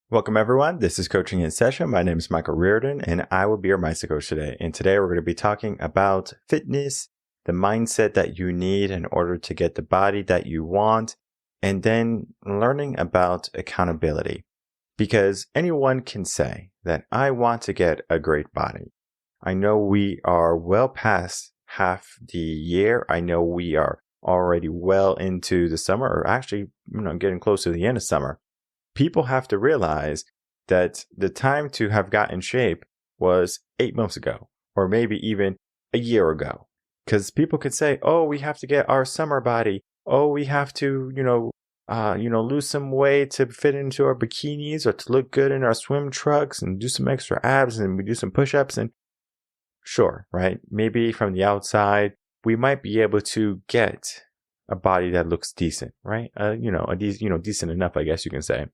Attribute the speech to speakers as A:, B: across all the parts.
A: Welcome, everyone. This is Coaching in Session. My name is Michael Rearden, and I will be your mindset coach today. And today we're going to be talking about fitness, the mindset that you need in order to get the body that you want, and then learning about accountability. Because anyone can say that I want to get a great body. I know we are well past half the year. I know we are already well into the summer, or actually, getting close to the end of summer. People have to realize that the time to have got in shape was 8 months ago, or maybe even a year ago. Because people could say, oh, we have to get our summer body. Oh, we have to, lose some weight to fit into our bikinis or to look good in our swim trunks and do some extra abs and we do some push-ups. And sure, right? Maybe from the outside, we might be able to get a body that looks decent, right? Decent enough, I guess you can say.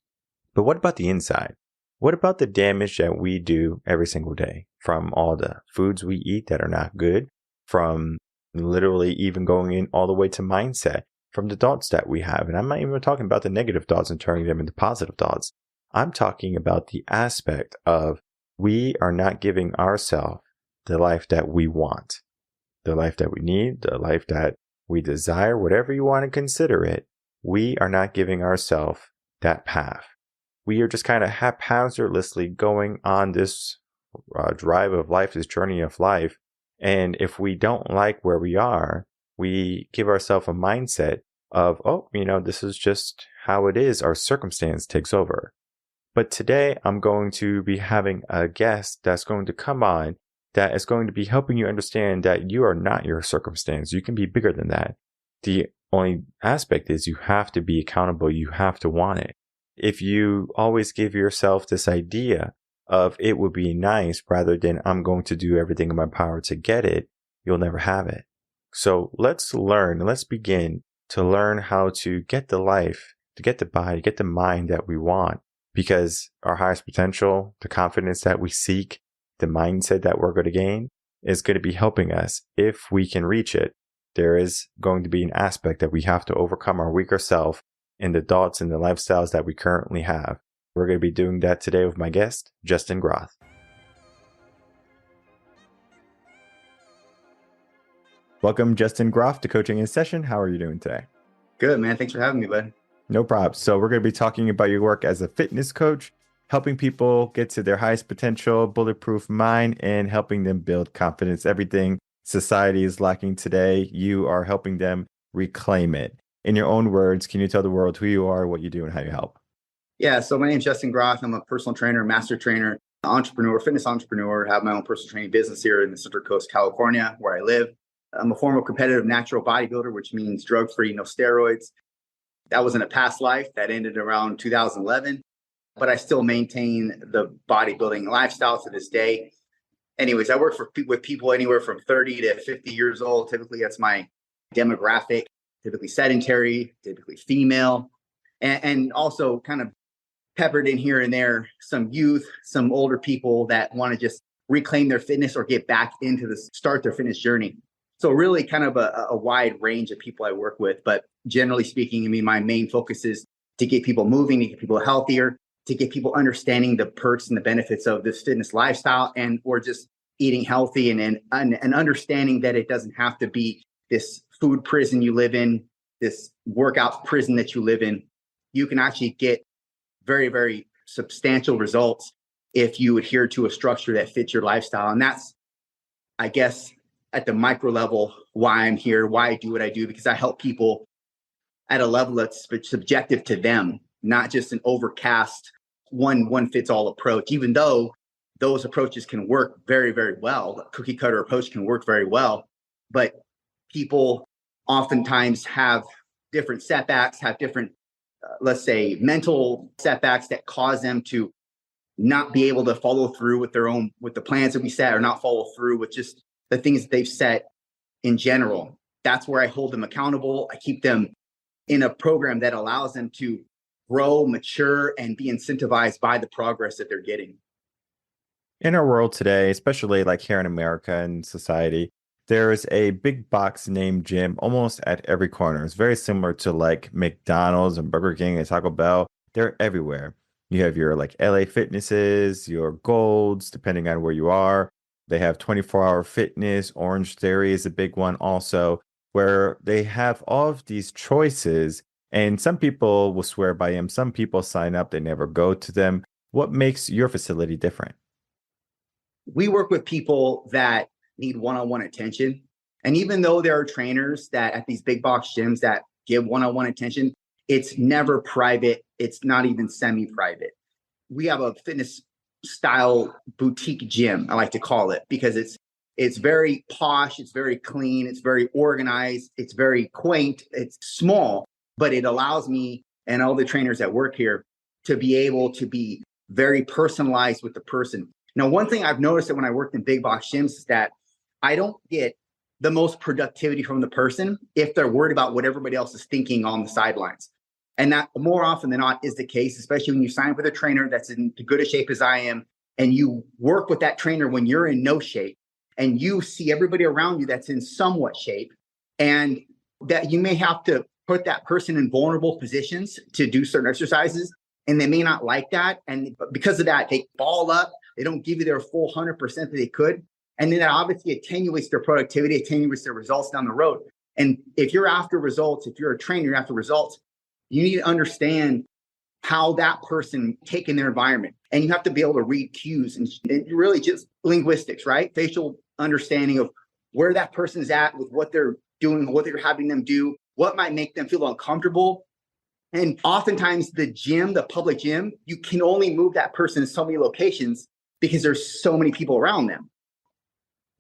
A: But what about the inside? What about the damage that we do every single day from all the foods we eat that are not good, from literally even going in all the way to mindset, from the thoughts that we have? And I'm not even talking about the negative thoughts and turning them into positive thoughts. I'm talking about the aspect of we are not giving ourselves the life that we want, the life that we need, the life that we desire, whatever you want to consider it. We are not giving ourselves that path. We are just kind of haphazardly going on this drive of life, this journey of life. And if we don't like where we are, we give ourselves a mindset of, this is just how it is. Our circumstance takes over. But today I'm going to be having a guest that's going to come on that is going to be helping you understand that you are not your circumstance. You can be bigger than that. The only aspect is you have to be accountable. You have to want it. If you always give yourself this idea of it would be nice rather than I'm going to do everything in my power to get it, you'll never have it. So let's begin to learn how to get the life, to get the body, get the mind that we want, because our highest potential, the confidence that we seek, the mindset that we're going to gain is going to be helping us. If we can reach it, there is going to be an aspect that we have to overcome our weaker self and the thoughts and the lifestyles that we currently have. We're going to be doing that today with my guest, Justin Groth. Welcome, Justin Groth, to Coaching in Session. How are you doing today?
B: Good, man. Thanks for having me, bud.
A: No problem. So we're going to be talking about your work as a fitness coach, helping people get to their highest potential, bulletproof mind, and helping them build confidence. Everything society is lacking today, you are helping them reclaim it. In your own words, can you tell the world who you are, what you do, and how you help?
B: Yeah, so my name is Justin Groth. I'm a personal trainer, master trainer, entrepreneur, fitness entrepreneur. I have my own personal training business here in the Central Coast, California, where I live. I'm a former competitive natural bodybuilder, which means drug-free, no steroids. That was in a past life that ended around 2011, but I still maintain the bodybuilding lifestyle to this day. Anyways, I work with people anywhere from 30 to 50 years old. Typically, that's my demographic. Typically sedentary, typically female, and also kind of peppered in here and there, some youth, some older people that want to just reclaim their fitness or get back into start their fitness journey. So really kind of a wide range of people I work with. But generally speaking, my main focus is to get people moving, to get people healthier, to get people understanding the perks and the benefits of this fitness lifestyle or just eating healthy and understanding that it doesn't have to be this food prison you live in, this workout prison that you live in. You can actually get very, very substantial results if you adhere to a structure that fits your lifestyle. And that's, I guess, at the micro level, why I'm here, why I do what I do, because I help people at a level that's subjective to them, not just an overcast one fits all approach, even though those approaches can work very, very well. A cookie cutter approach can work very well, but people oftentimes have different setbacks, have different, let's say, mental setbacks that cause them to not be able to follow through with the plans that we set, or not follow through with just the things that they've set in general. That's where I hold them accountable. I keep them in a program that allows them to grow, mature, and be incentivized by the progress that they're getting.
A: In our world today, especially like here in America and society, there is a big box named gym almost at every corner. It's very similar to like McDonald's and Burger King and Taco Bell. They're everywhere. You have your like LA Fitnesses, your Golds, depending on where you are. They have 24-hour fitness. Orange Theory is a big one also, where they have all of these choices. And some people will swear by them. Some people sign up, they never go to them. What makes your facility different?
B: We work with people that need one-on-one attention. And even though there are trainers that at these big box gyms that give one-on-one attention, it's never private. It's not even semi-private. We have a fitness style boutique gym, I like to call it, because it's very posh, it's very clean, it's very organized, it's very quaint, it's small, but it allows me and all the trainers that work here to be able to be very personalized with the person. Now, one thing I've noticed that when I worked in big box gyms is that I don't get the most productivity from the person if they're worried about what everybody else is thinking on the sidelines. And that more often than not is the case, especially when you sign up with a trainer that's in as good a shape as I am, and you work with that trainer when you're in no shape, and you see everybody around you that's in somewhat shape, and that you may have to put that person in vulnerable positions to do certain exercises, and they may not like that. And because of that, they ball up. They don't give you their full 100% that they could. And then that obviously attenuates their productivity, attenuates their results down the road. And if you're after results, if you're a trainer, you're after results, you need to understand how that person take in their environment. And you have to be able to read cues and really just linguistics, right? Facial understanding of where that person is at with what they're doing, what they're having them do, what might make them feel uncomfortable. And oftentimes the gym, the public gym, you can only move that person in so many locations because there's so many people around them.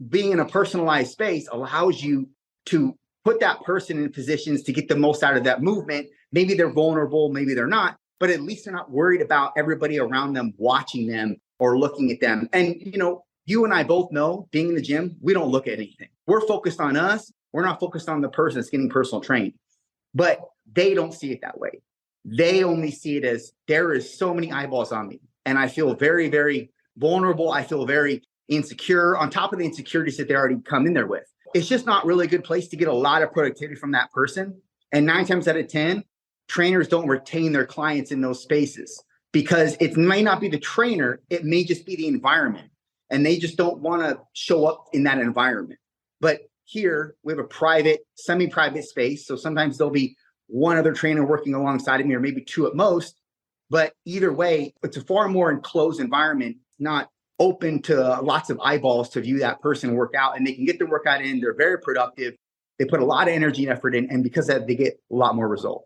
B: Being in a personalized space allows you to put that person in positions to get the most out of that movement. Maybe they're vulnerable, maybe they're not, but at least they're not worried about everybody around them watching them or looking at them. And, you and I both know, being in the gym, we don't look at anything. We're focused on us. We're not focused on the person that's getting personal trained. But they don't see it that way. They only see it as there is so many eyeballs on me. And I feel very, very vulnerable. I feel very insecure on top of the insecurities that they already come in there with. It's just not really a good place to get a lot of productivity from that person. And 9 times out of 10, trainers don't retain their clients in those spaces because it may not be the trainer. It may just be the environment. And they just don't want to show up in that environment. But here we have a private, semi-private space. So sometimes there'll be one other trainer working alongside of me, or maybe 2 at most. But either way, it's a far more enclosed environment, not open to lots of eyeballs to view that person work out. And they can get their workout in. They're very productive. They put a lot of energy and effort in. And because of that, they get a lot more result.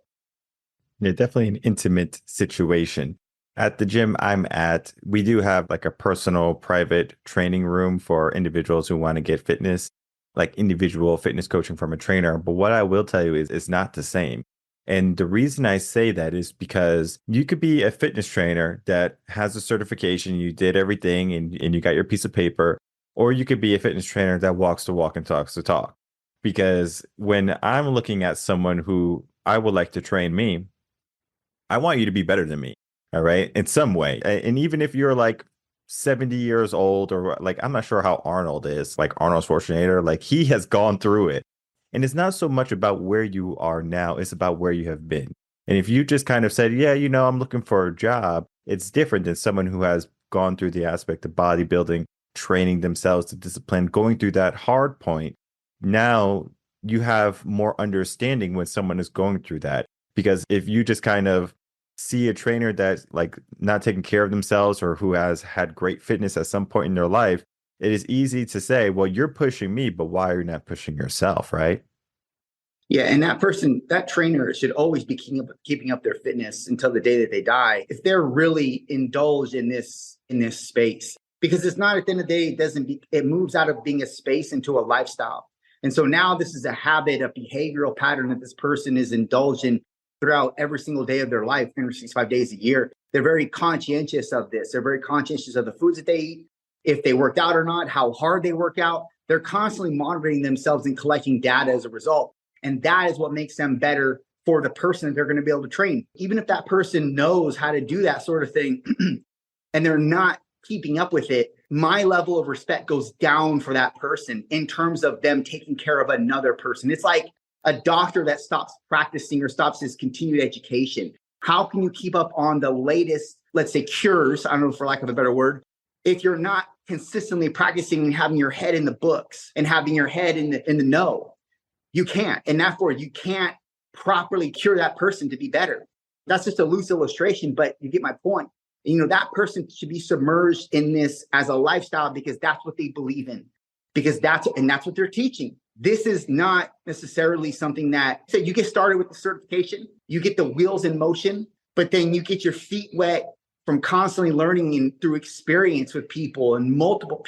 A: Yeah, definitely an intimate situation. At the gym I'm at, we do have like a personal private training room for individuals who want to get fitness, like individual fitness coaching from a trainer. But what I will tell you is it's not the same. And the reason I say that is because you could be a fitness trainer that has a certification, you did everything and you got your piece of paper, or you could be a fitness trainer that walks the walk and talks the talk. Because when I'm looking at someone who I would like to train me, I want you to be better than me. All right. In some way. And even if you're like 70 years old, or like, I'm not sure how Arnold is, like Arnold Schwarzenegger, like he has gone through it. And it's not so much about where you are now, it's about where you have been. And if you just kind of said, yeah, I'm looking for a job, it's different than someone who has gone through the aspect of bodybuilding, training themselves to discipline, going through that hard point. Now you have more understanding when someone is going through that. Because if you just kind of see a trainer that's like not taking care of themselves or who has had great fitness at some point in their life, it is easy to say, well, you're pushing me, but why are you not pushing yourself, right?
B: Yeah, and that person, that trainer should always be keeping up their fitness until the day that they die, if they're really indulged in this space. Because it's not, at the end of the day, it moves out of being a space into a lifestyle. And so now this is a habit, a behavioral pattern that this person is indulged in throughout every single day of their life, 365 days a year. They're very conscientious of this. They're very conscientious of the foods that they eat, if they worked out or not, how hard they work out. They're constantly monitoring themselves and collecting data as a result. And that is what makes them better for the person that they're going to be able to train. Even if that person knows how to do that sort of thing and they're not keeping up with it, my level of respect goes down for that person in terms of them taking care of another person. It's like a doctor that stops practicing or stops his continued education. How can you keep up on the latest let's say, cures, I don't know, for lack of a better word, if you're not consistently practicing and having your head in the books and having your head in the know. You can't. And therefore, you can't properly cure that person to be better. That's just a loose illustration, but you get my point. That person should be submerged in this as a lifestyle because that's what they believe in, because that's what they're teaching. This is not necessarily something that, say, you get started with the certification, you get the wheels in motion, but then you get your feet wet from constantly learning and through experience with people and multiple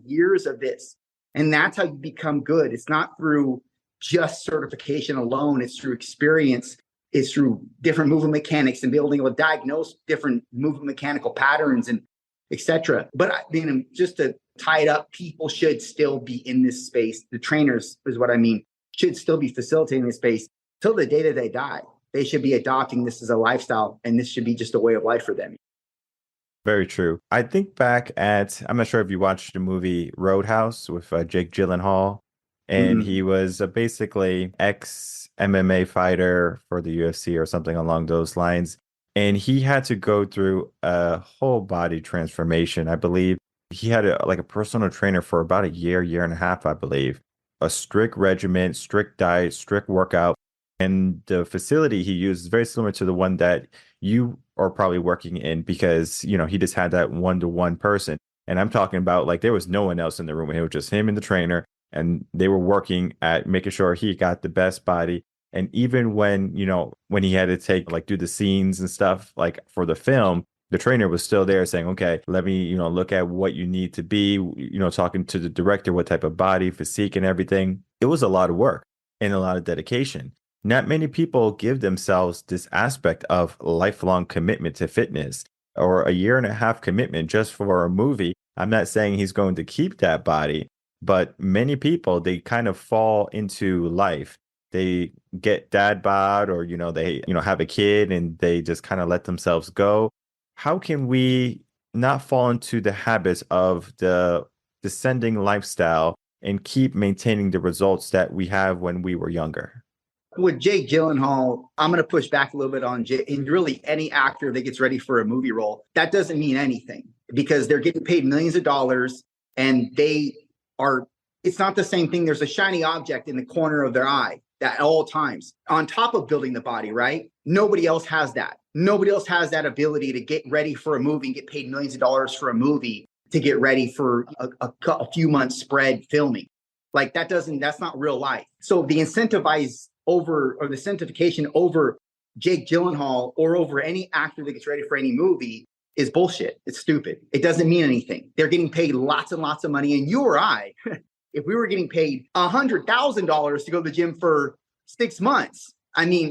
B: years of this. And that's how you become good. It's not through just certification alone. It's through experience. It's through different movement mechanics and being able to diagnose different movement mechanical patterns and et cetera. But just to tie it up, people should still be in this space. The trainers is what I mean, should still be facilitating this space till the day that they die. They should be adopting this as a lifestyle, and this should be just a way of life for them.
A: Very true. I think back I'm not sure if you watched the movie Roadhouse with Jake Gyllenhaal, and he was basically ex-MMA fighter for the UFC or something along those lines. And he had to go through a whole body transformation. I believe he had a personal trainer for about a year and a half, I believe. A strict regimen, strict diet, strict workout. And the facility he used is very similar to the one that you are probably working in because, he just had that one-to-one person. And I'm talking about there was no one else in the room. It was just him and the trainer. And they were working at making sure he got the best body. And even when he had to do the scenes and stuff for the film, the trainer was still there saying, okay, let me, look at what you need to be, talking to the director, what type of body, physique and everything. It was a lot of work and a lot of dedication. Not many people give themselves this aspect of lifelong commitment to fitness or a year and a half commitment just for a movie. I'm not saying he's going to keep that body, but many people, they kind of fall into life. They get dad bod or, they, have a kid and they just kind of let themselves go. How can we not fall into the habits of the descending lifestyle and keep maintaining the results that we have when we were younger?
B: With Jake Gyllenhaal, I'm going to push back a little bit on Jake. And really, any actor that gets ready for a movie role, that doesn't mean anything because they're getting paid millions of dollars and it's not the same thing. There's a shiny object in the corner of their eye at all times on top of building the body, right? Nobody else has that. Nobody else has that ability to get ready for a movie and get paid millions of dollars for a movie to get ready for a few months spread filming. That's not real life. So the incentivize over, or the incentivification over Jake Gyllenhaal or over any actor that gets ready for any movie is bullshit. It's stupid. It doesn't mean anything. They're getting paid lots and lots of money. And you or I, if we were getting paid $100,000 to go to the gym for 6 months,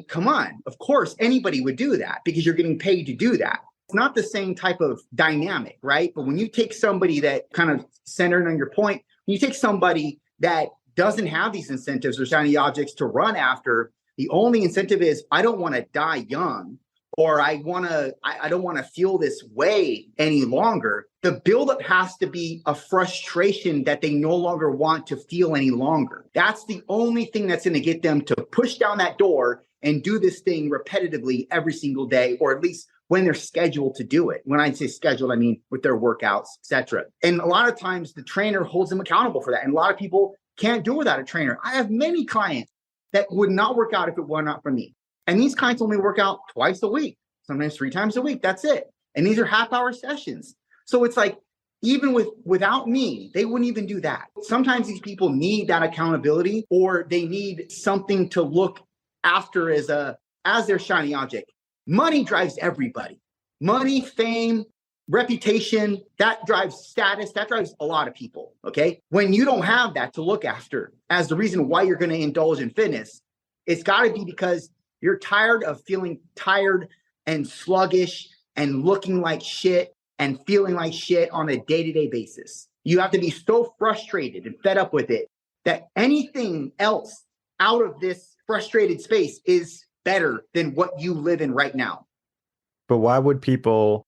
B: come on. Of course, anybody would do that because you're getting paid to do that. It's not the same type of dynamic, right? But when you take somebody that kind of centered on your point, when you take somebody that doesn't have these incentives or shiny objects to run after, the only incentive is, I don't want to die young, or I don't want to feel this way any longer. The buildup has to be a frustration that they no longer want to feel any longer. That's the only thing that's going to get them to push down that door and do this thing repetitively every single day, or at least when they're scheduled to do it. When I say scheduled, I mean with their workouts, etc. And a lot of times the trainer holds them accountable for that. And a lot of people can't do it without a trainer. I have many clients that would not work out if it were not for me. And these clients only work out twice a week, sometimes 3 times a week. That's it. And these are half-hour sessions. So it's even without me, they wouldn't even do that. Sometimes these people need that accountability, or they need something to look after as their shiny object. Money drives everybody. Money, fame, reputation, that drives status, that drives a lot of people, okay? When you don't have that to look after as the reason why you're going to indulge in fitness, it's got to be because you're tired of feeling tired and sluggish and looking like shit and feeling like shit on a day-to-day basis. You have to be so frustrated and fed up with it that anything else out of this frustrated space is better than what you live in right now.
A: But why would people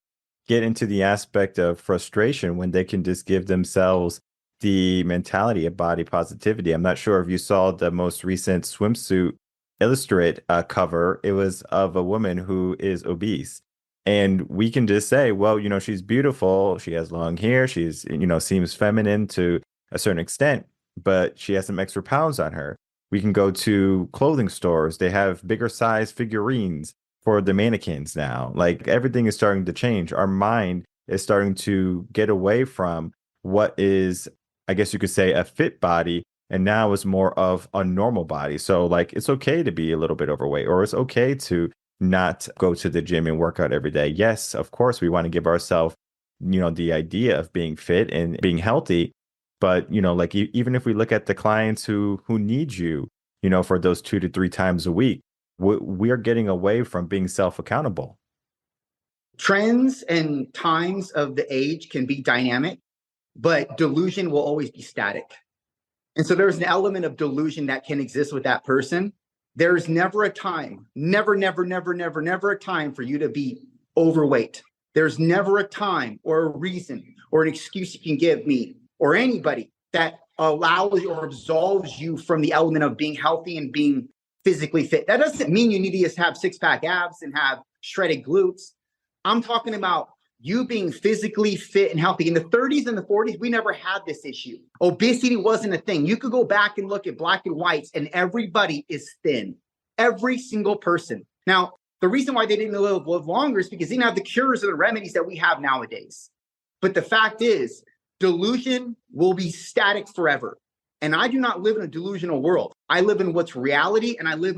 A: get into the aspect of frustration when they can just give themselves the mentality of body positivity? I'm not sure if you saw the most recent swimsuit illustrate cover. It was of a woman who is obese. And we can just say, well, she's beautiful. She has long hair. She's, seems feminine to a certain extent, but she has some extra pounds on her. We can go to clothing stores. They have bigger size figurines for the mannequins now. Like everything is starting to change. Our mind is starting to get away from what is, I guess you could say, a fit body. And now it's more of a normal body. So like it's okay to be a little bit overweight, or it's okay to not go to the gym and work out every day. Yes, of course, we want to give ourselves, the idea of being fit and being healthy. But, like even if we look at the clients who need you, for those 2 to 3 times a week, we are getting away from being self-accountable.
B: Trends and times of the age can be dynamic, but delusion will always be static. And so there's an element of delusion that can exist with that person. There's never a time, never a time for you to be overweight. There's never a time or a reason or an excuse you can give me or anybody that allows or absolves you from the element of being healthy and being physically fit. That doesn't mean you need to just have six-pack abs and have shredded glutes. I'm talking about you being physically fit and healthy. In the 30s and the 40s, we never had this issue. Obesity wasn't a thing. You could go back and look at black and whites and everybody is thin. Every single person. Now, the reason why they didn't live longer is because they didn't have the cures or the remedies that we have nowadays. But the fact is, delusion will be static forever. And I do not live in a delusional world. I live in what's reality, and I live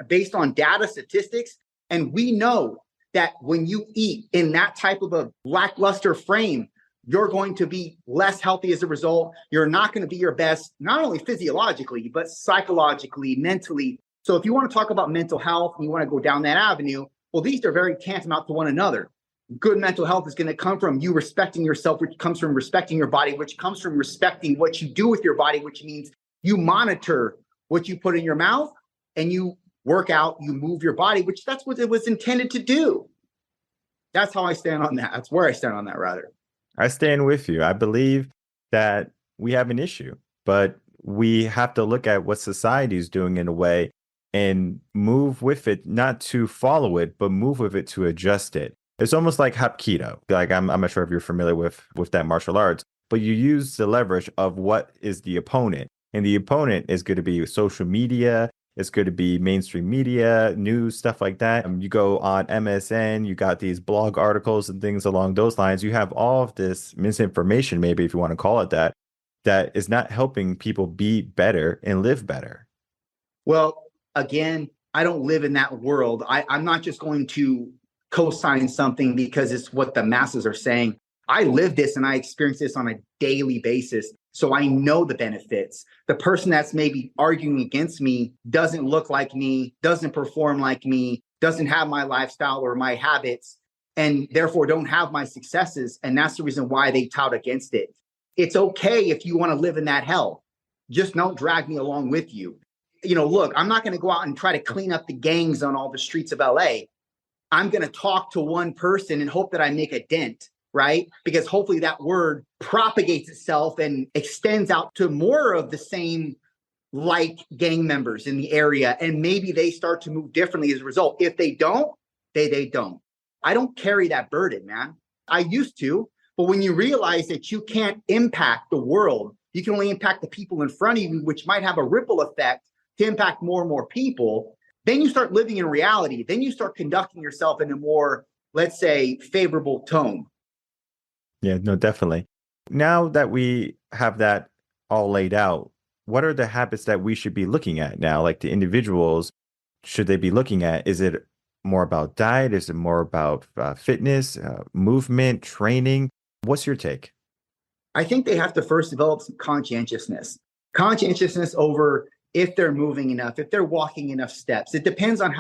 B: based on data, statistics. And we know that when you eat in that type of a lackluster frame, you're going to be less healthy as a result. You're not going to be your best, not only physiologically, but psychologically, mentally. So if you want to talk about mental health and you want to go down that avenue, well, these are very tantamount to one another. Good mental health is going to come from you respecting yourself, which comes from respecting your body, which comes from respecting what you do with your body, which means you monitor what you put in your mouth and you work out, you move your body, which that's what it was intended to do. That's how I stand on that. That's where I stand on that, rather.
A: I stand with you. I believe that we have an issue, but we have to look at what society is doing in a way and move with it, not to follow it, but move with it to adjust it. It's almost like Hapkido. Like I'm not sure if you're familiar with that martial arts, but you use the leverage of what is the opponent. And the opponent is going to be social media. It's going to be mainstream media, news, stuff like that. You go on MSN, you got these blog articles and things along those lines. You have all of this misinformation, maybe if you want to call it that, that is not helping people be better and live better.
B: Well, again, I don't live in that world. I'm not just going to co-sign something because it's what the masses are saying. I live this and I experience this on a daily basis. So I know the benefits. The person that's maybe arguing against me doesn't look like me, doesn't perform like me, doesn't have my lifestyle or my habits, and therefore don't have my successes. And that's the reason why they tout against it. It's okay if you want to live in that hell. Just don't drag me along with you. Look, I'm not going to go out and try to clean up the gangs on all the streets of LA. I'm going to talk to one person and hope that I make a dent, right? Because hopefully that word propagates itself and extends out to more of the same like gang members in the area. And maybe they start to move differently as a result. If they don't, they don't. I don't carry that burden, man. I used to, but when you realize that you can't impact the world, you can only impact the people in front of you, which might have a ripple effect to impact more and more people. Then you start living in reality. Then you start conducting yourself in a more, let's say, favorable tone.
A: Yeah, no, definitely. Now that we have that all laid out, what are the habits that we should be looking at now? Like the individuals, should they be looking at? Is it more about diet? Is it more about fitness, movement, training? What's your take?
B: I think they have to first develop some conscientiousness over if they're moving enough, if they're walking enough steps. It depends on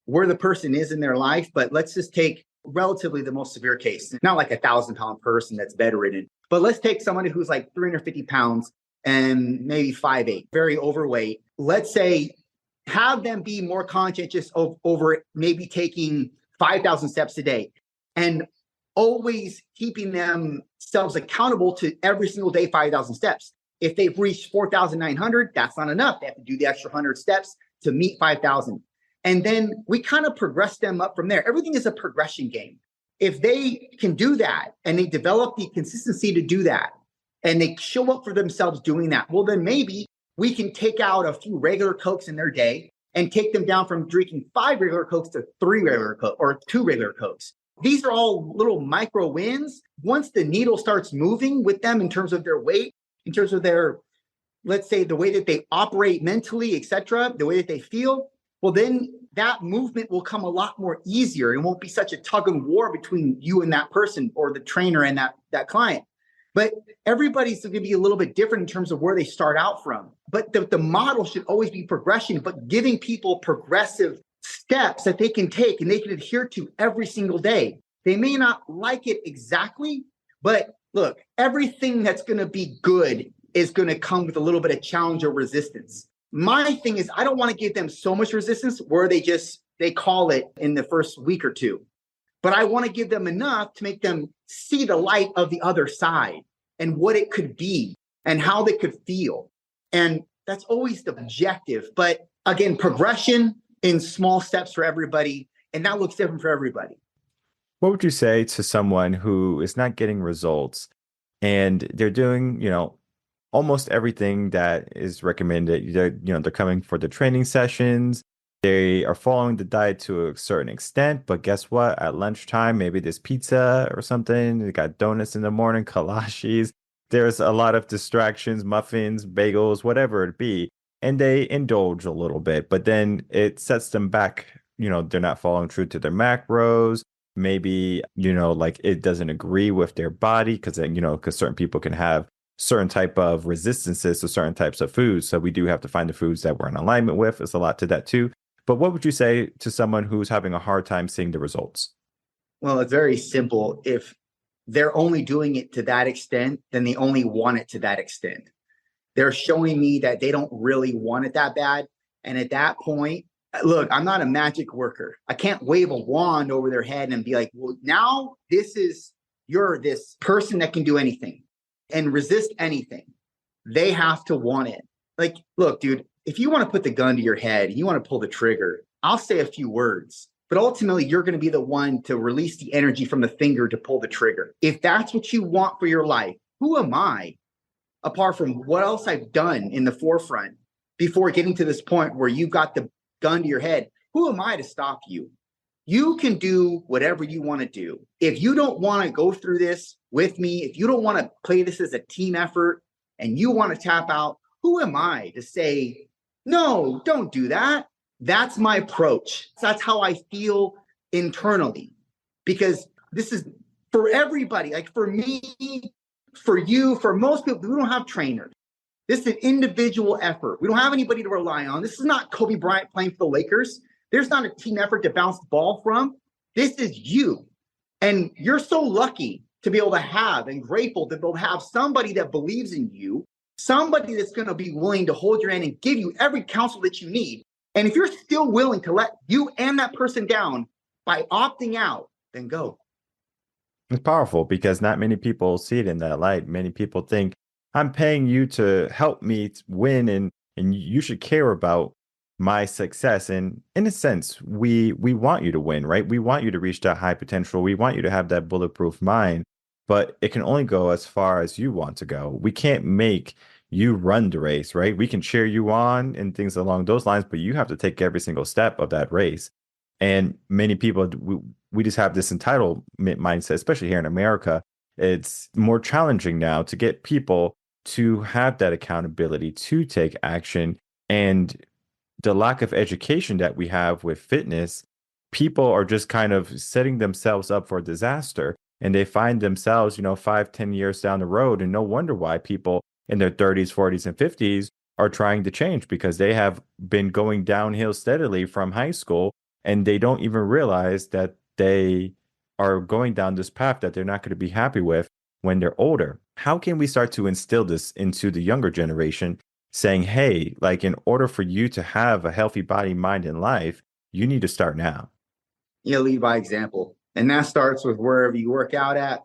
B: where the person is in their life, but let's just take relatively the most severe case, not like 1,000-pound person that's bedridden, but let's take somebody who's like 350 pounds and maybe 5'8", very overweight. Let's say have them be more conscientious over maybe taking 5,000 steps a day and always keeping themselves accountable to every single day, 5,000 steps. If they've reached 4,900, that's not enough. They have to do the extra 100 steps to meet 5,000. And then we kind of progress them up from there. Everything is a progression game. if they can do that and they develop the consistency to do that and they show up for themselves doing that, well, then maybe we can take out a few regular Cokes in their day and take them down from drinking 5 regular Cokes to 3 regular Cokes or 2 regular Cokes. These are all little micro wins. Once the needle starts moving with them in terms of their weight, in terms of their, let's say, the way that they operate mentally, etc., the way that they feel, well, then that movement will come a lot more easier. It won't be such a tug and war between you and that person or the trainer and that client. But everybody's going to be a little bit different in terms of where they start out from. But the model should always be progression, but giving people progressive steps that they can take and they can adhere to every single day. They may not like it exactly, but look, everything that's going to be good is going to come with a little bit of challenge or resistance. My thing is, I don't want to give them so much resistance where they call it in the first week or two. But I want to give them enough to make them see the light of the other side and what it could be and how they could feel. And that's always the objective. But again, progression in small steps for everybody. And that looks different for everybody.
A: What would you say to someone who is not getting results and they're doing, almost everything that is recommended? They're coming for the training sessions. They are following the diet to a certain extent, but guess what? At lunchtime, maybe there's pizza or something. They got donuts in the morning, kolaches. There's a lot of distractions, muffins, bagels, whatever it be. And they indulge a little bit, but then it sets them back. They're not following true to their macros. Maybe, like it doesn't agree with their body because certain people can have certain type of resistances to certain types of foods. So we do have to find the foods that we're in alignment with. It's a lot to that too. But what would you say to someone who's having a hard time seeing the results?
B: Well, it's very simple. If they're only doing it to that extent, then they only want it to that extent. They're showing me that they don't really want it that bad. And at that point, look, I'm not a magic worker. I can't wave a wand over their head and be like, well, now you're this person that can do anything and resist anything. They have to want it. Like, look, dude, if you want to put the gun to your head and you want to pull the trigger, I'll say a few words, but ultimately you're going to be the one to release the energy from the finger to pull the trigger. If that's what you want for your life, who am I, apart from what else I've done in the forefront before getting to this point where you've got the gun to your head? Who am I to stop you? You can do whatever you want to do. If you don't want to go through this with me, if you don't want to play this as a team effort and you want to tap out, who am I to say, no, don't do that? That's my approach. That's how I feel internally, because this is for everybody. Like for me, for you, for most people, we don't have trainers. This is an individual effort. We don't have anybody to rely on. This is not Kobe Bryant playing for the Lakers. There's not a team effort to bounce the ball from. This is you. And you're so lucky to be able to have and grateful to be able to have somebody that believes in you, somebody that's going to be willing to hold your hand and give you every counsel that you need. And if you're still willing to let you and that person down by opting out, then go.
A: It's powerful because not many people see it in that light. Many people think, I'm paying you to help me win and you should care about my success. And in a sense, we want you to win, right? We want you to reach that high potential. We want you to have that bulletproof mind, but it can only go as far as you want to go. We can't make you run the race, right? We can cheer you on and things along those lines, but you have to take every single step of that race. And many people, we just have this entitlement mindset, especially here in America. It's more challenging now to get people to have that accountability, to take action. And the lack of education that we have with fitness, people are just kind of setting themselves up for disaster. And they find themselves, 5-10 years down the road. And no wonder why people in their 30s, 40s, and 50s are trying to change, because they have been going downhill steadily from high school. And they don't even realize that they are going down this path that they're not going to be happy with when they're older. How can we start to instill this into the younger generation, saying, hey, like in order for you to have a healthy body, mind, and life, you need to start now?
B: You lead by example. And that starts with wherever you work out at.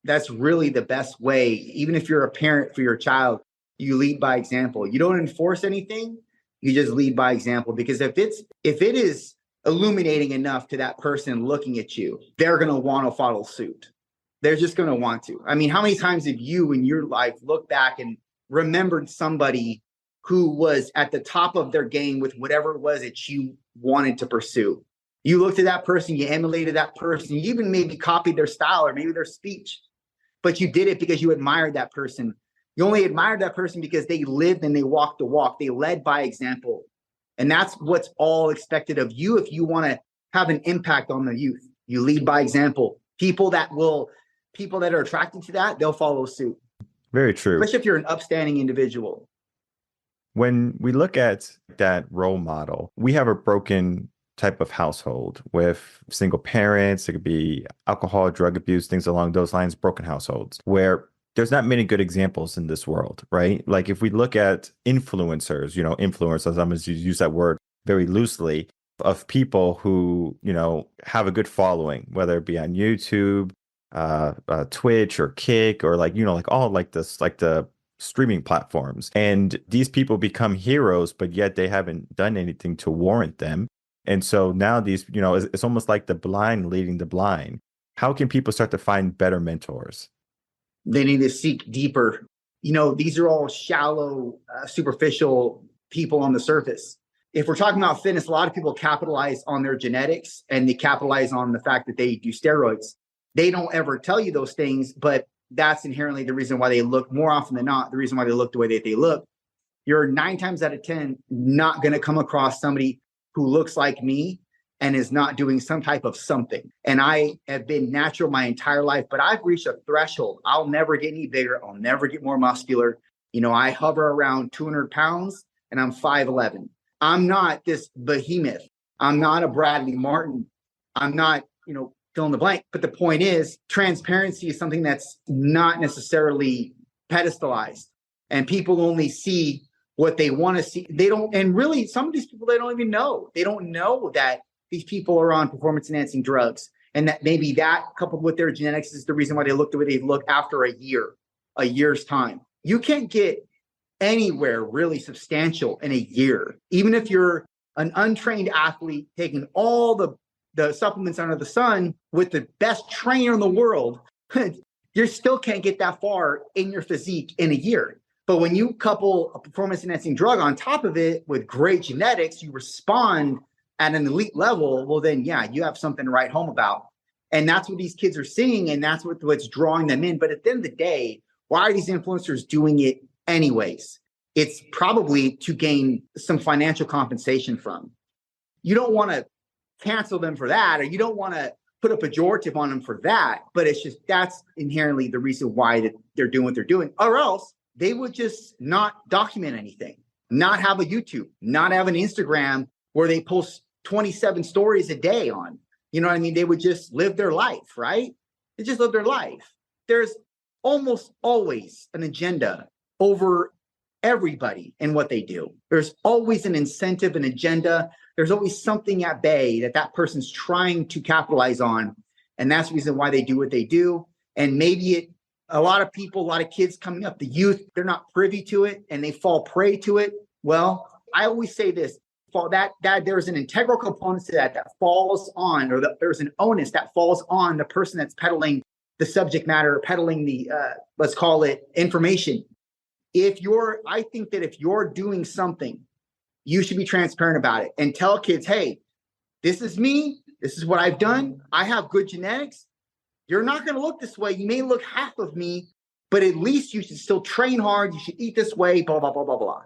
B: That's really the best way. Even if you're a parent for your child, you lead by example. You don't enforce anything. You just lead by example. Because if it is illuminating enough to that person looking at you, they're going to want to follow suit. They're just going to want to. I mean, how many times have you in your life looked back and remembered somebody who was at the top of their game with whatever it was that you wanted to pursue? You looked at that person, you emulated that person, you even maybe copied their style or maybe their speech, but you did it because you admired that person. You only admired that person because they lived and they walked the walk. They led by example. And that's what's all expected of you if you want to have an impact on the youth. You lead by example. People that are attracted to that, they'll follow suit.
A: Very true.
B: Especially if you're an upstanding individual.
A: When we look at that role model, we have a broken type of household with single parents. It could be alcohol, drug abuse, things along those lines, broken households where there's not many good examples in this world, right? Like if we look at influencers, influencers, I'm going to use that word very loosely, of people who, have a good following, whether it be on YouTube, Twitch or Kick or like all like this, like the streaming platforms. And these people become heroes, but yet they haven't done anything to warrant them. And so now these, it's almost like the blind leading the blind. How can people start to find better mentors?
B: They need to seek deeper. These are all shallow, superficial people on the surface. If we're talking about fitness, a lot of people capitalize on their genetics and they capitalize on the fact that they do steroids. They don't ever tell you those things, but that's inherently the reason why they look, more often than not, the reason why they look the way that they look. You're 9 times out of 10 not going to come across somebody who looks like me and is not doing some type of something. And I have been natural my entire life, but I've reached a threshold. I'll never get any bigger. I'll never get more muscular. I hover around 200 pounds and I'm 5'11". I'm not this behemoth. I'm not a Bradley Martin. I'm not, fill in the blank. But the point is, transparency is something that's not necessarily pedestalized. And people only see what they want to see. They don't, and really some of these people, they don't even know. They don't know that these people are on performance enhancing drugs. And that maybe that coupled with their genetics is the reason why they look the way they look after a year's time. You can't get anywhere really substantial in a year. Even if you're an untrained athlete taking all the supplements under the sun with the best trainer in the world, you still can't get that far in your physique in a year. But when you couple a performance enhancing drug on top of it with great genetics, you respond at an elite level, well then, yeah, you have something to write home about. And that's what these kids are seeing, and that's what's drawing them in. But at the end of the day, why are these influencers doing it anyways? It's probably to gain some financial compensation from. You don't want to cancel them for that, or you don't want to put a pejorative on them for that, but it's just that's inherently the reason why that they're doing what they're doing. Or else they would just not document anything, not have a YouTube, not have an Instagram where they post 27 stories a day on. You know what I mean? They would just live their life, right? They just live their life. There's almost always an agenda over everybody and what they do. There's always an incentive, an agenda. There's always something at bay that person's trying to capitalize on. And that's the reason why they do what they do. And maybe a lot of people, a lot of kids coming up, the youth, they're not privy to it and they fall prey to it. Well, I always say this, that there's an integral component to that falls on, or there's an onus that falls on the person that's peddling the subject matter, peddling the, let's call it information. I think that if you're doing something, you should be transparent about it and tell kids, hey, this is me. This is what I've done. I have good genetics. You're not going to look this way. You may look half of me, but at least you should still train hard. You should eat this way, blah, blah, blah, blah, blah.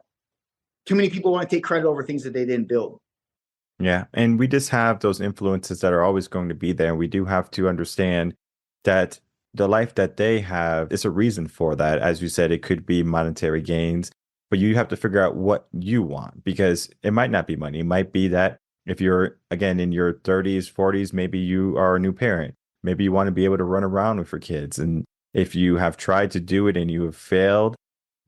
B: Too many people want to take credit over things that they didn't build.
A: Yeah. And we just have those influences that are always going to be there. And we do have to understand that the life that they have is a reason for that. As you said, it could be monetary gains, but you have to figure out what you want, because it might not be money. It might be that if you're, again, in your 30s, 40s, maybe you are a new parent. Maybe you want to be able to run around with your kids. And if you have tried to do it and you have failed,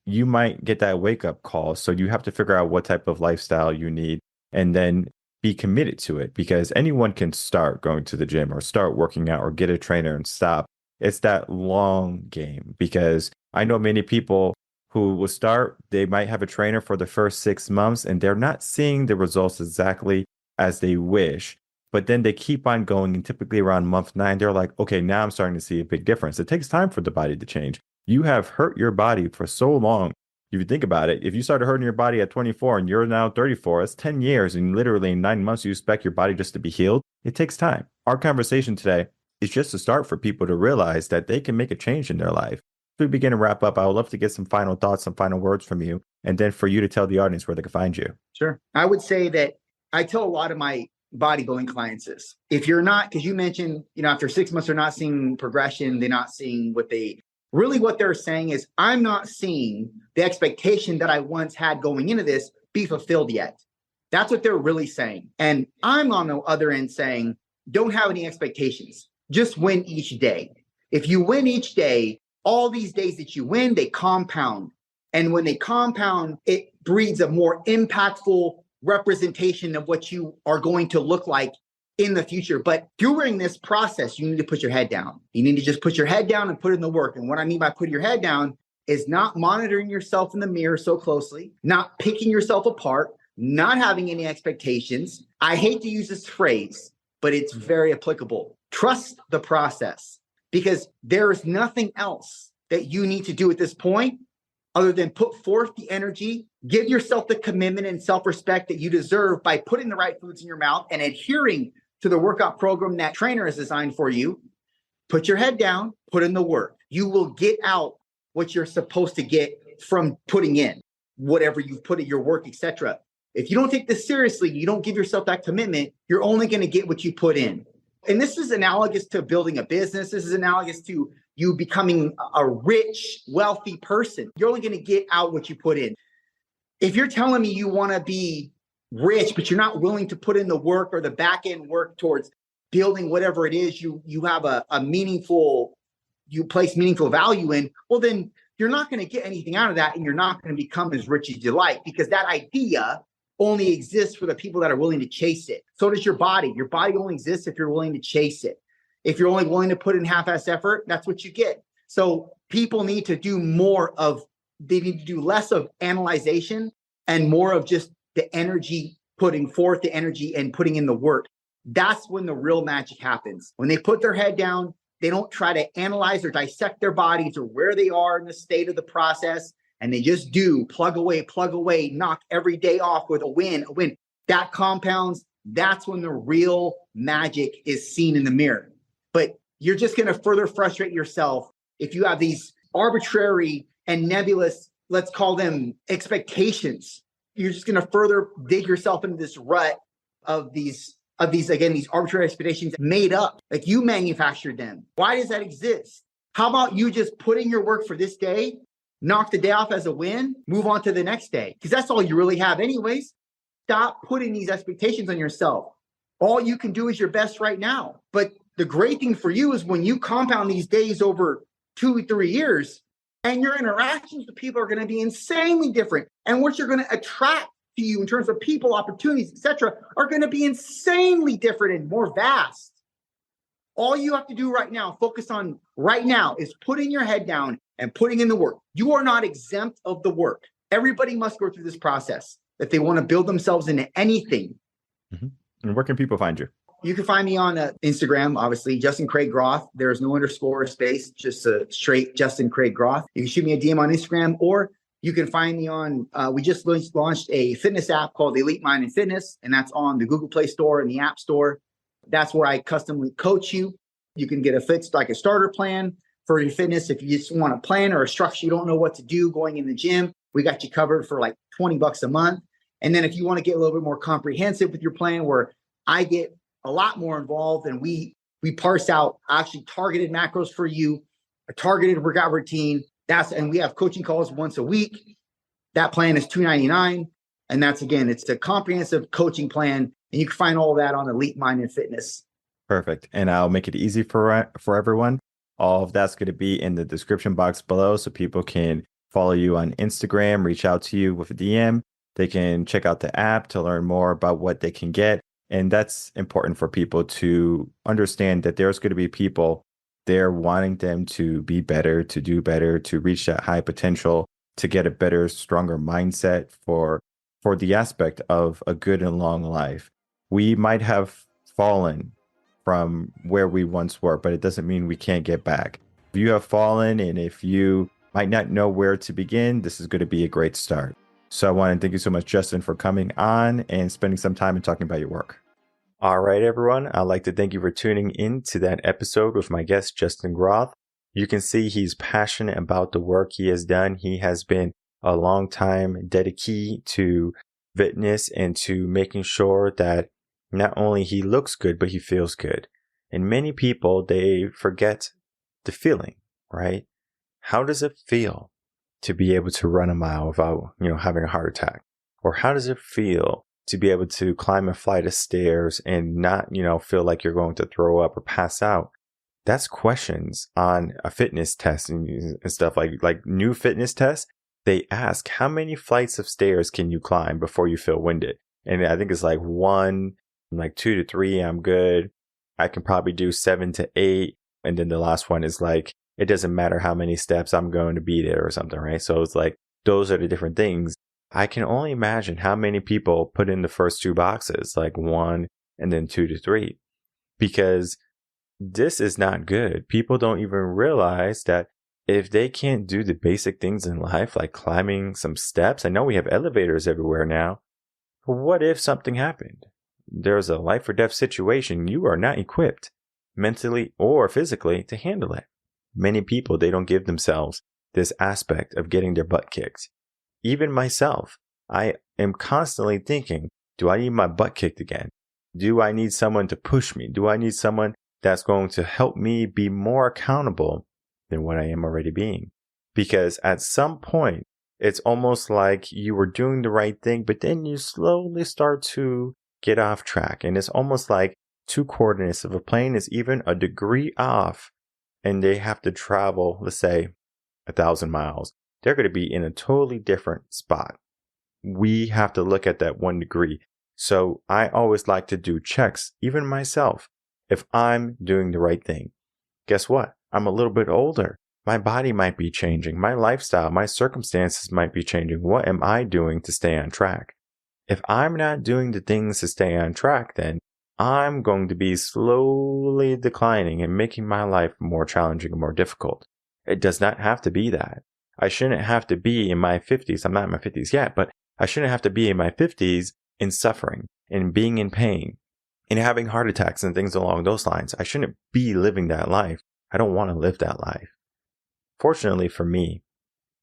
A: you might get that wake up call. So you have to figure out what type of lifestyle you need and then be committed to it, because anyone can start going to the gym or start working out or get a trainer and stop. It's that long game, because I know many people who will start, they might have a trainer for the first 6 months and they're not seeing the results exactly as they wish. But then they keep on going, and typically around month 9, they're like, okay, now I'm starting to see a big difference. It takes time for the body to change. You have hurt your body for so long. If you think about it, if you started hurting your body at 24 and you're now 34, that's 10 years. And literally in 9 months, you expect your body just to be healed. It takes time. Our conversation today is just a start for people to realize that they can make a change in their life. As we begin to wrap up, I would love to get some final thoughts, some final words from you, and then for you to tell the audience where they can find you.
B: Sure. I would say that I tell a lot of my bodybuilding clients is, if you're not, because you mentioned, after 6 months, they're not seeing progression. They're not seeing what they're saying is, I'm not seeing the expectation that I once had going into this be fulfilled yet. That's what they're really saying. And I'm on the other end saying, don't have any expectations. Just win each day. If you win each day, all these days that you win, they compound. And when they compound, it breeds a more impactful representation of what you are going to look like in the future. But during this process, you need to put your head down. You need to just put your head down and put in the work. And what I mean by putting your head down is not monitoring yourself in the mirror so closely, not picking yourself apart, not having any expectations. I hate to use this phrase, but it's very applicable. Trust the process, because there is nothing else that you need to do at this point other than put forth the energy, give yourself the commitment and self-respect that you deserve by putting the right foods in your mouth and adhering to the workout program that trainer has designed for you. Put your head down, put in the work. You will get out what you're supposed to get from putting in whatever you've put in your work, etc. If you don't take this seriously, you don't give yourself that commitment, you're only going to get what you put in. And this is analogous to building a business. This is analogous to you becoming a rich, wealthy person. You're only going to get out what you put in. If you're telling me you want to be rich, but you're not willing to put in the work or the back end work towards building whatever it is you have you place meaningful value in, well, then you're not going to get anything out of that, and you're not going to become as rich as you like, because that idea only exists for the people that are willing to chase it. So does your body. Your body only exists if you're willing to chase it. If you're only willing to put in half-ass effort, that's what you get. So people need to do they need to do less of analyzation and more of just the energy, putting forth the energy and putting in the work. That's when the real magic happens. When they put their head down, they don't try to analyze or dissect their bodies or where they are in the state of the process. And they just do plug away, knock every day off with a win. That compounds. That's when the real magic is seen in the mirror. But you're just going to further frustrate yourself if you have these arbitrary and nebulous, let's call them expectations. You're just going to further dig yourself into this rut of these arbitrary expectations made up. Like, you manufactured them. Why does that exist? How about you just put in your work for this day, knock the day off as a win, move on to the next day? Because that's all you really have anyways. Stop putting these expectations on yourself. All you can do is your best right now. But the great thing for you is when you compound these days over 2 or 3 years, and your interactions with people are going to be insanely different. And what you're going to attract to you in terms of people, opportunities, etc., are going to be insanely different and more vast. All you have to do right now, focus on right now, is putting your head down and putting in the work. You are not exempt of the work. Everybody must go through this process if they want to build themselves into anything.
A: Mm-hmm. And where can people find you?
B: You can find me on Instagram, obviously, Justin Craig Groth. There's no underscore or space, just a straight Justin Craig Groth. You can shoot me a DM on Instagram, or you can find me on, we just launched a fitness app called Elite Mind and Fitness, and that's on the Google Play Store and the App Store. That's where I customly coach you. You can get a starter plan for your fitness. If you just want a plan or a structure, you don't know what to do going in the gym, we got you covered for like $20 a month. And then if you want to get a little bit more comprehensive with your plan, where I get a lot more involved, and we parse out actually targeted macros for you, a targeted workout routine. And we have coaching calls once a week. That plan is $299. And it's a comprehensive coaching plan. And you can find all that on Elite Mind and Fitness.
A: Perfect. And I'll make it easy for everyone. All of that's going to be in the description box below, so people can follow you on Instagram, reach out to you with a DM. They can check out the app to learn more about what they can get. And that's important for people to understand, that there's going to be people there wanting them to be better, to do better, to reach that high potential, to get a better, stronger mindset for the aspect of a good and long life. We might have fallen from where we once were, but it doesn't mean we can't get back. If you have fallen and if you might not know where to begin, this is going to be a great start. So I want to thank you so much, Justin, for coming on and spending some time and talking about your work. All right, everyone. I'd like to thank you for tuning in to that episode with my guest, Justin Groth. You can see he's passionate about the work he has done. He has been a long time dedicee to fitness and to making sure that not only he looks good, but he feels good. And many people, they forget the feeling, right? How does it feel to be able to run a mile without, having a heart attack? Or how does it feel to be able to climb a flight of stairs and not, feel like you're going to throw up or pass out? That's questions on a fitness test and stuff like new fitness tests. They ask, how many flights of stairs can you climb before you feel winded? And I think it's like 1, like 2 to 3, I'm good. I can probably do 7 to 8. And then the last one is like, it doesn't matter how many steps, I'm going to be there or something, right? So it's like, those are the different things. I can only imagine how many people put in the first 2 boxes, like 1 and then 2 to 3, because this is not good. People don't even realize that if they can't do the basic things in life, like climbing some steps, I know we have elevators everywhere now, but what if something happened? There's a life or death situation. You are not equipped mentally or physically to handle it. Many people, they don't give themselves this aspect of getting their butt kicked. Even myself, I am constantly thinking, do I need my butt kicked again? Do I need someone to push me? Do I need someone that's going to help me be more accountable than what I am already being? Because at some point, it's almost like you were doing the right thing, but then you slowly start to get off track. And it's almost like 2 coordinates of a plane is even a degree off, and they have to travel, let's say, 1,000 miles. They're going to be in a totally different spot. We have to look at that 1 degree. So I always like to do checks, even myself, if I'm doing the right thing. Guess what? I'm a little bit older. My body might be changing. My lifestyle, my circumstances might be changing. What am I doing to stay on track? If I'm not doing the things to stay on track, then I'm going to be slowly declining and making my life more challenging and more difficult. It does not have to be that. I shouldn't have to be in my 50s. I'm not in my 50s yet, but I shouldn't have to be in my 50s in suffering and being in pain and having heart attacks and things along those lines. I shouldn't be living that life. I don't want to live that life. Fortunately for me,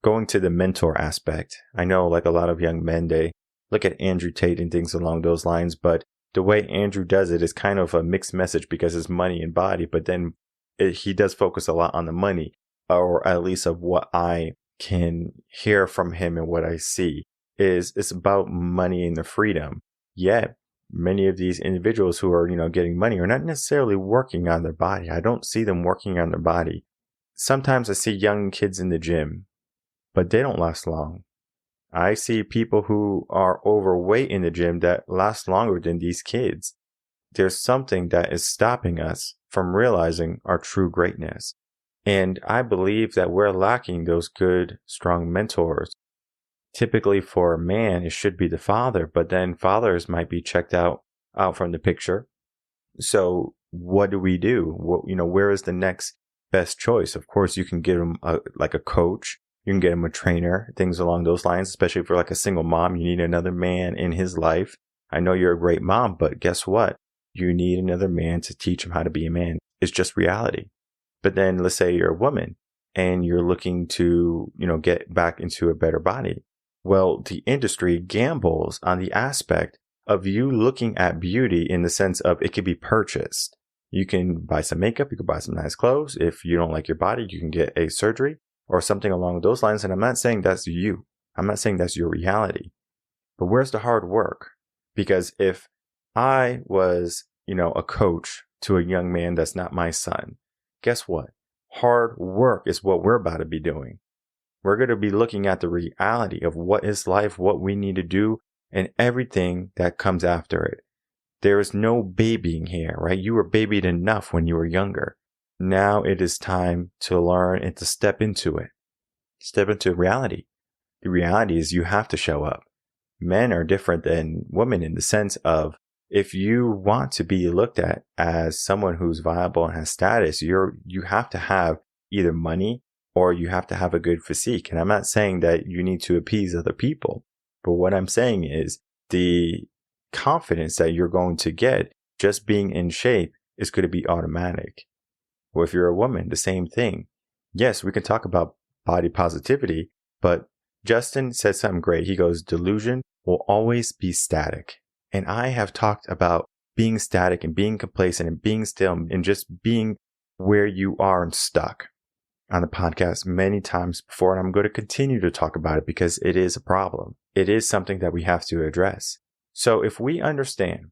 A: going to the mentor aspect, I know like a lot of young men, they look at Andrew Tate and things along those lines, but the way Andrew does it is kind of a mixed message because it's money and body, but then he does focus a lot on the money, or at least of what I can hear from him and what I see is it's about money and the freedom. Yet many of these individuals who are, getting money are not necessarily working on their body. I don't see them working on their body. Sometimes I see young kids in the gym, but they don't last long. I see people who are overweight in the gym that last longer than these kids. There's something that is stopping us from realizing our true greatness. And I believe that we're lacking those good, strong mentors. Typically for a man, it should be the father, but then fathers might be checked out from the picture. So what do we do? Where is the next best choice? Of course, you can get them like a coach. You can get him a trainer, things along those lines, especially for like a single mom. You need another man in his life. I know you're a great mom, but guess what? You need another man to teach him how to be a man. It's just reality. But then let's say you're a woman and you're looking to, get back into a better body. Well, the industry gambles on the aspect of you looking at beauty in the sense of it could be purchased. You can buy some makeup. You can buy some nice clothes. If you don't like your body, you can get a surgery or something along those lines. And I'm not saying that's you. I'm not saying that's your reality. But where's the hard work? Because if I was, a coach to a young man that's not my son, guess what? Hard work is what we're about to be doing. We're going to be looking at the reality of what is life, what we need to do, and everything that comes after it. There is no babying here, right? You were babied enough when you were younger. Now it is time to learn and to step into it. Step into reality. The reality is you have to show up. Men are different than women in the sense of If you want to be looked at as someone who's viable and has status, you have to have either money or you have to have a good physique. And I'm not saying that you need to appease other people, but what I'm saying is the confidence that you're going to get just being in shape is going to be automatic. Or if you're a woman, the same thing. Yes, we can talk about body positivity, but Justin said something great. He goes, delusion will always be static. And I have talked about being static and being complacent and being still and just being where you are and stuck on the podcast many times before. And I'm going to continue to talk about it because it is a problem. It is something that we have to address. So if we understand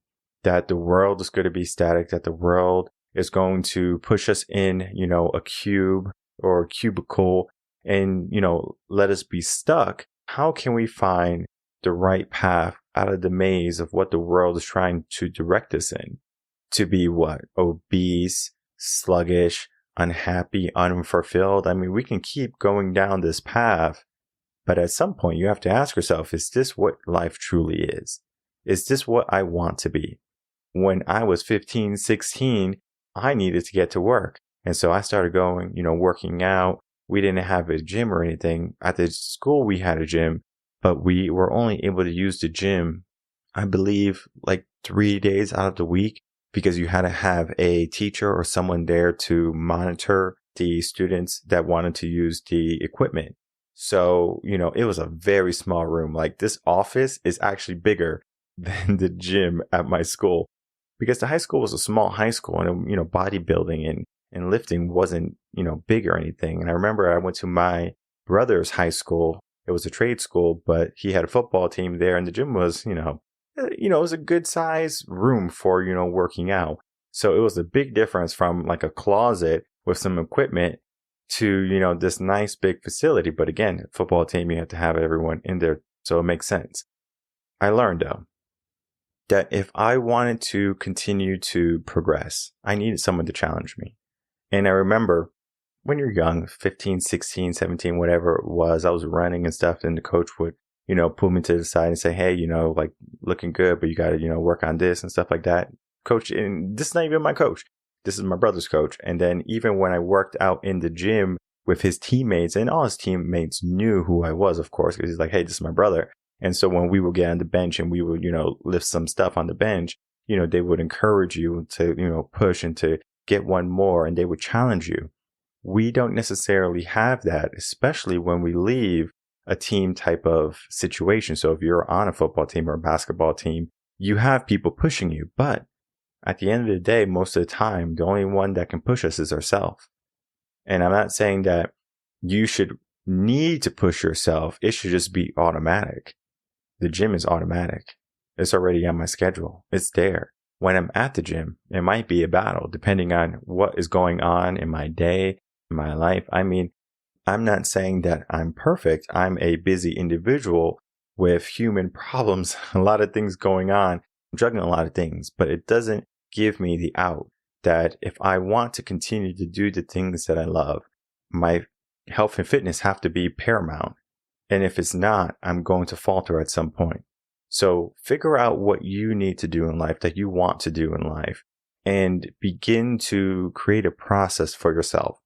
A: that the world is going to be static, that the world is going to push us in, a cube or a cubicle and, let us be stuck, how can we find the right path out of the maze of what the world is trying to direct us in? To be what? Obese, sluggish, unhappy, unfulfilled. I mean, we can keep going down this path, but at some point you have to ask yourself, is this what life truly is? Is this what I want to be? When I was 15, 16, I needed to get to work. And so I started going, working out. We didn't have a gym or anything. At the school, we had a gym, but we were only able to use the gym, I believe, like 3 days out of the week because you had to have a teacher or someone there to monitor the students that wanted to use the equipment. So, it was a very small room. Like this office is actually bigger than the gym at my school because the high school was a small high school and, bodybuilding and lifting wasn't, big or anything. And I remember I went to my brother's high school. It was a trade school, but he had a football team there and the gym was, it was a good size room for, working out. So it was a big difference from like a closet with some equipment to, this nice big facility. But again, football team, you have to have everyone in there. So it makes sense. I learned though that if I wanted to continue to progress, I needed someone to challenge me. And I remember when you're young, 15, 16, 17, whatever it was, I was running and stuff. And the coach would, pull me to the side and say, hey, like looking good, but you got to, work on this and stuff like that. Coach, and this is not even my coach. This is my brother's coach. And then even when I worked out in the gym with his teammates, and all his teammates knew who I was, of course, because he's like, hey, this is my brother. And so when we would get on the bench and we would, lift some stuff on the bench, they would encourage you to, push and to get one more, and they would challenge you. We don't necessarily have that, especially when we leave a team type of situation. So if you're on a football team or a basketball team, you have people pushing you. But at the end of the day, most of the time, the only one that can push us is ourselves. And I'm not saying that you should need to push yourself. It should just be automatic. The gym is automatic. It's already on my schedule. It's there. When I'm at the gym, it might be a battle depending on what is going on in my day, in my life. I mean, I'm not saying that I'm perfect. I'm a busy individual with human problems, a lot of things going on. I'm juggling a lot of things, but it doesn't give me the out that if I want to continue to do the things that I love, my health and fitness have to be paramount. And if it's not, I'm going to falter at some point. So figure out what you need to do in life, that you want to do in life, and begin to create a process for yourself.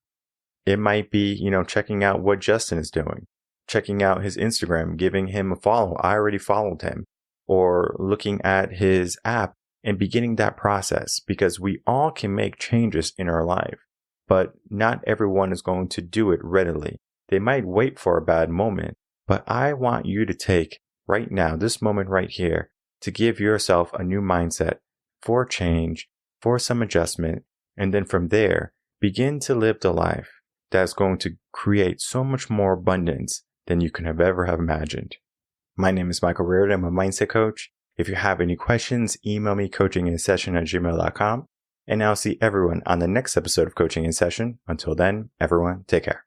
A: It might be, checking out what Justin is doing, checking out his Instagram, giving him a follow. I already followed him. Or looking at his app and beginning that process, because we all can make changes in our life, but not everyone is going to do it readily. They might wait for a bad moment, but I want you to take right now, this moment right here, to give yourself a new mindset for change, for some adjustment, and then from there, begin to live the life that's going to create so much more abundance than you can have ever have imagined. My name is Michael Rearden. I'm a mindset coach. If you have any questions, email me coachinginsession@gmail.com. And I'll see everyone on the next episode of Coaching in Session. Until then, everyone, take care.